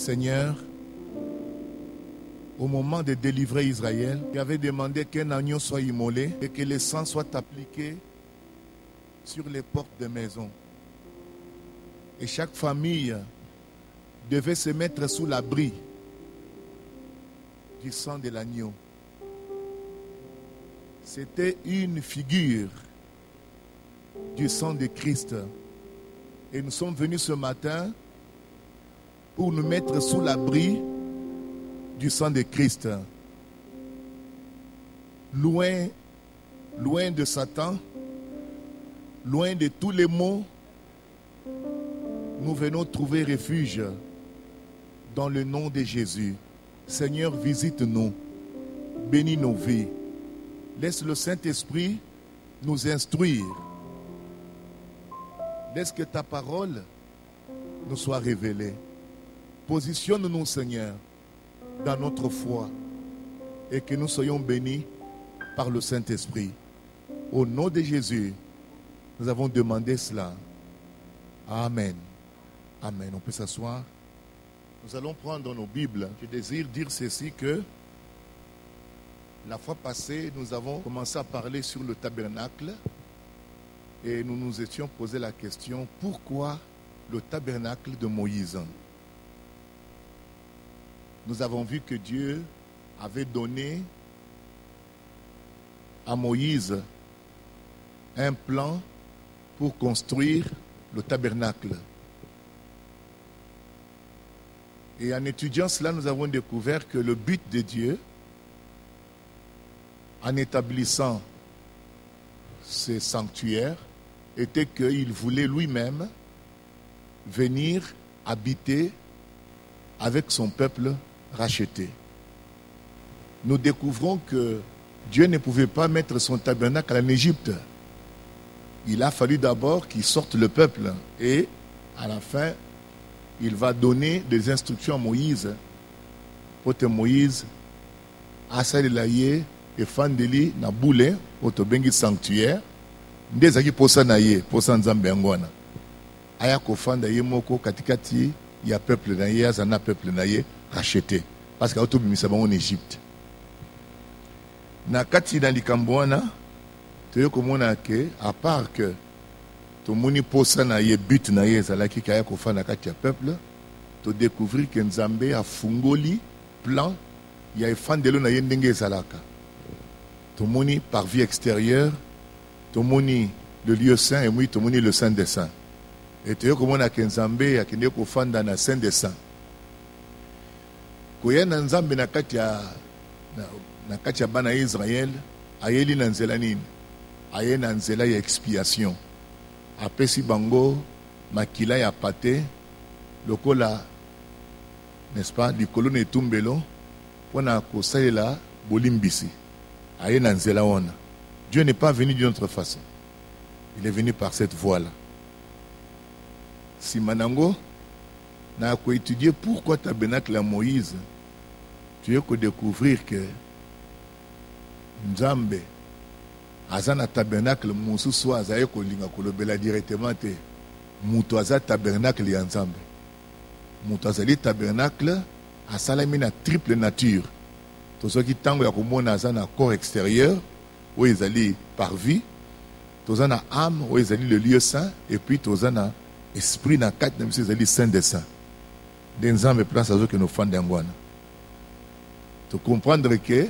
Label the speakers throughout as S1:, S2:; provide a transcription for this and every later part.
S1: Seigneur, au moment de délivrer Israël, tu avais demandé qu'un agneau soit immolé et que le sang soit appliqué sur les portes des maisons. Et chaque famille devait se mettre sous l'abri du sang de l'agneau. C'était une figure du sang de Christ. Et nous sommes venus ce matin pour nous mettre sous l'abri du sang de Christ. Loin de Satan, loin de tous les maux, nous venons trouver refuge dans le nom de Jésus. Seigneur, visite-nous, bénis nos vies. Laisse le Saint-Esprit nous instruire. Laisse que ta parole nous soit révélée. Positionne-nous, Seigneur, dans notre foi et que nous soyons bénis par le Saint-Esprit. Au nom de Jésus, nous avons demandé cela. Amen. Amen. On peut s'asseoir. Nous allons prendre nos Bibles. Je désire dire ceci que la fois passée, nous avons commencé à parler sur le tabernacle et nous nous étions posé la question, pourquoi le tabernacle de Moïse? Nous avons vu que Dieu avait donné à Moïse un plan pour construire le tabernacle. Et en étudiant cela, nous avons découvert que le but de Dieu, en établissant ce sanctuaire, était qu'il voulait lui-même venir habiter avec son peuple racheté. Nous découvrons que Dieu ne pouvait pas mettre son tabernacle en Égypte. Il a fallu d'abord qu'il sorte le peuple et à la fin, il va donner des instructions à Moïse pour que Moïse asalelaye et fandeli na boule pour te bengi sanctuaire ndezaki posa na ye posa nzambe ngwana aya ko fanda ye moko katikati ya peuple na ye azana peuple na ye racheté parce que auto bimisa bango en Égypte na kati na likambo wana toyo komona ke à part que tomoni posa na ye but na ye ezalaki kaya ko fanda kati ya peuple to découvrir que Nzambe a fungoli plan ya efandelo na ye ndenge ezalaka tomoni par vie extérieure tomoni le lieu saint et oui tomoni le saint des saints et toyo komona ke Nzambe akende ko fanda na saint des saints koya na Nzambe na kati ya bana Israël ayeli na nzela nini aye na nzela ya expiation apesi bango makila ya pate lokola n'est-ce pas likolo na etumbelo pona kosalela bolimbisi aye na nzela wana. Dieu n'est pas venu d'une autre façon, il est venu par cette voie-là. Si manango na ko étudier pourquoi tabernacle à Moïse, tu veux découvrir que Nzambe azana tabernacle mususu azaye kolinga kolobela directement te muto aza tabernacle ya Nzambe muto azali tabernacle asalami na triple nature tozoki tango ya komona azana corps extérieur où ezali par vie tozana âme où ezali le lieu saint et puis tozana esprit na kati na biso ezali saint des saints de Nzambe place azo ke no fanda ngwana to comprendre que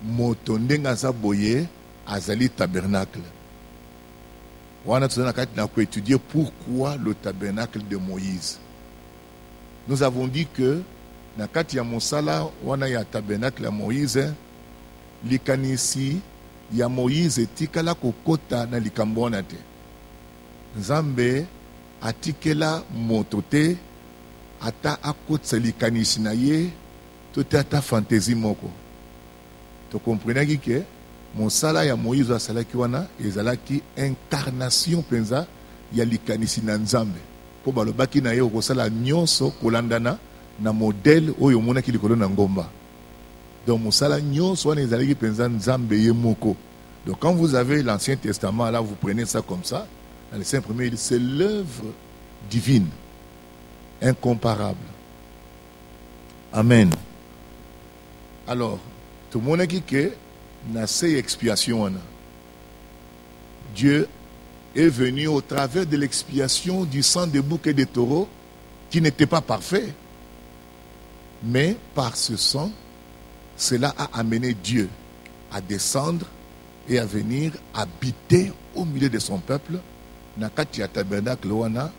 S1: moto ndenga za boye azali tabernacle. On a étudié pourquoi le tabernacle de Moïse. Nous avons dit que na kati ya mosala wana ya tabernacle ya Moïse likanisi ya Moïse tikala kokota na likambo wana te. Nzambe atikela moto te ata akotsa likanisi na ye to te ata fantaisie moko. To comprenez que mosala ya Moïse asalaki wana ezalaki incarnation penza ya likanisi na Nzambe po balobaki na ye okosala nyonso kolandana na modèle oyo monaki likolo na ngomba. Donc mosala nyonso wana ezalaki penza Nzambe ye moko. Donc quand vous avez l'Ancien Testament là, vous prenez ça comme ça dans les 5 premiers, c'est l'œuvre divine incomparable Amen. Alors, tout le monde dit que dans ces expiations, Dieu est venu au travers de l'expiation du sang des boucs et des taureaux qui n'était pas parfait. Mais par ce sang, cela a amené Dieu à descendre et à venir habiter au milieu de son peuple. Nakati ya tabernacle wana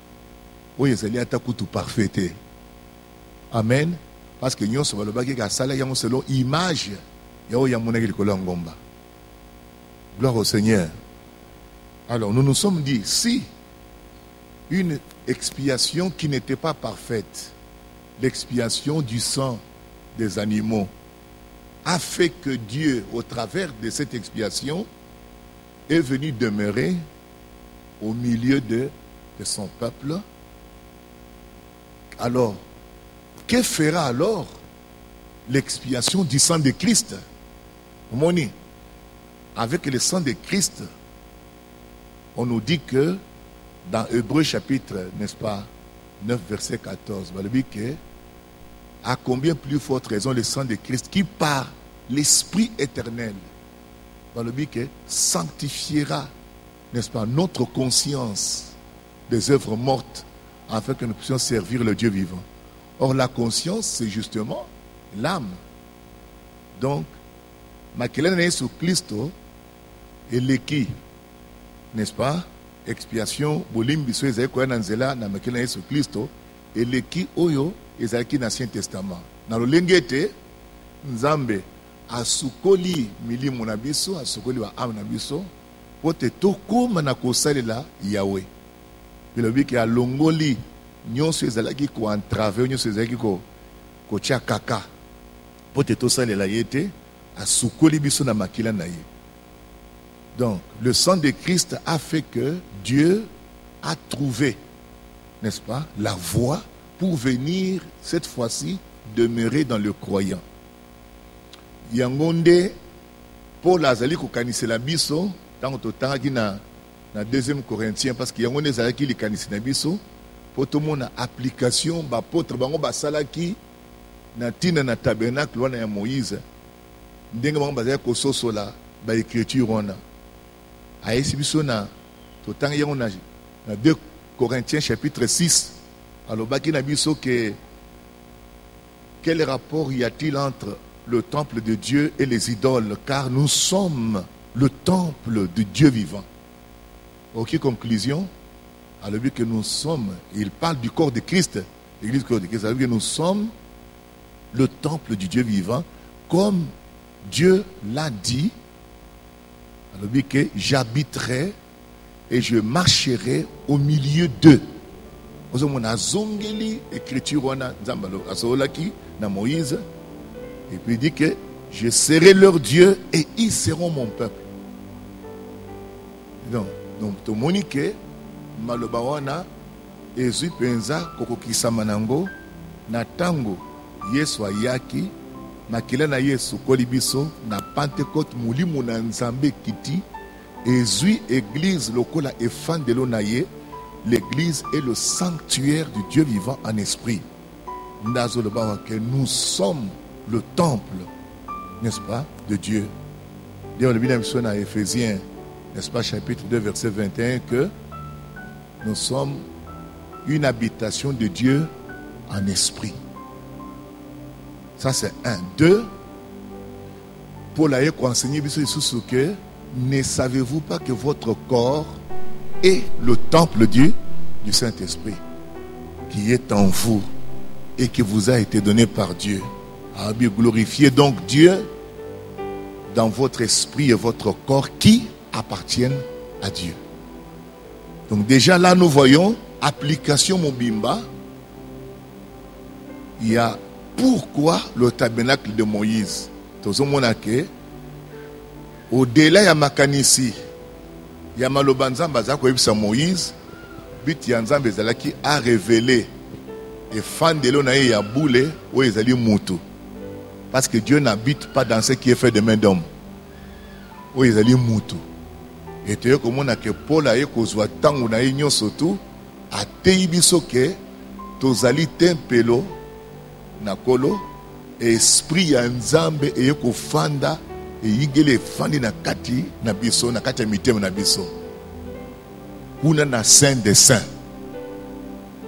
S1: oyezali atakutu parfait. Amen. Parce que nous sommes selon image. Gloire au Seigneur. Alors nous nous sommes dit, si une expiation qui n'était pas parfaite, l'expiation du sang des animaux, a fait que Dieu, au travers de cette expiation, est venu demeurer au milieu de son peuple, alors, que fera alors l'expiation du sang de Christ? Moni, avec le sang de Christ, on nous dit que dans Hébreux chapitre, n'est-ce pas, 9 verset 14, on dit que à combien plus forte raison le sang de Christ qui par l'Esprit éternel, on dit que sanctifiera, n'est-ce pas, notre conscience des œuvres mortes afin que nous puissions servir le Dieu vivant. Or, la conscience, c'est justement l'âme. Donc, Makelana Yesu Christo et l'équi, n'est-ce pas? Expiation, bolim biso ezali koya na nzela na Makelana Yesu Christo et l'équi oyo ezalaki na Ancien Testament. Na lolenge ete Nzambe asukoli milimu na biso, asukoli wa âme na biso, pote tokoma na kosalela Yahweh. Bilobi ki alongoli nyonso ezalaki ko entrave, nyonso ezalaki ko tia kaka. Pote tosalela yete asukoli biso na makila na ye. Donc, le sang de Christ a fait que Dieu a trouvé, n'est-ce pas, la voie pour venir, cette fois-ci, demeurer dans le croyant. Yangonde, Paul azali kokanisela biso, tango totangaki na 2e Corinthiens, parce que yangonde azalaki likanisela biso, po tomona application, bapôtre bango basalaki na tina na tabernacle wana ya Moïse, ndenge bango bazali kososola ba écriture wana. Ayesi biso na totanga yango na 2 Corinthiens chapitre 6, alobaki na biso que quel rapport y a-t-il entre le temple de Dieu et les idoles, car nous sommes le temple de Dieu vivant. Ok, conclusion, alors que nous sommes, il parle du corps de Christ, l'église corps de Christ, alors que nous sommes le temple du Dieu vivant, comme Dieu l'a dit, alors que j'habiterai et je marcherai au milieu d'eux. Vous avez une zongeli écriture na Moïse. Et puis il dit que je serai leur Dieu et ils seront mon peuple. Donc tout le monde que malobawana ezu penza kokokisa manango na tango Yesu ayaki makila na Yesu kolibiso na Pentecôte mulimu na Nzambe kiti ezu église lokola efandelo na ye. L'église est le sanctuaire du Dieu vivant en esprit. Nous sommes le temple, n'est-ce pas, de Dieu. D'ailleurs, le Bible dit à Éphésiens, n'est-ce pas, chapitre 2, verset 21, que nous sommes une habitation de Dieu en esprit. Ça, c'est 1. 2, Paul a enseigné que ne savez-vous pas que votre corps est le temple du Saint-Esprit qui est en vous et qui vous a été donné par Dieu. Glorifiez donc Dieu dans votre esprit et votre corps qui appartiennent à Dieu. Donc déjà là nous voyons application Mobimba. Il y a pourquoi le tabernacle de Moïse. Au-delà ya makanisi ya maloba Nzambe aza koyebisa Moïse, biti ya Nzambe ezalaki a révélé efandelo na ye ya boule oyo ezali mutu. Parce que Dieu n'habite pas dans ce qui est fait de main d'homme. Oyo ezali mutu. Et tu sais comment que Paul a kozwa tango na ye nyonso tu ateyi biso ke tozali tempelo na kolo esprit ya nzambe eye kofanda eyigele efandi na kati na biso na kati ya mitema na biso kuna na saint des saints.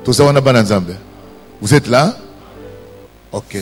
S1: Toza wana bana nzambe. Vous êtes là? Ok.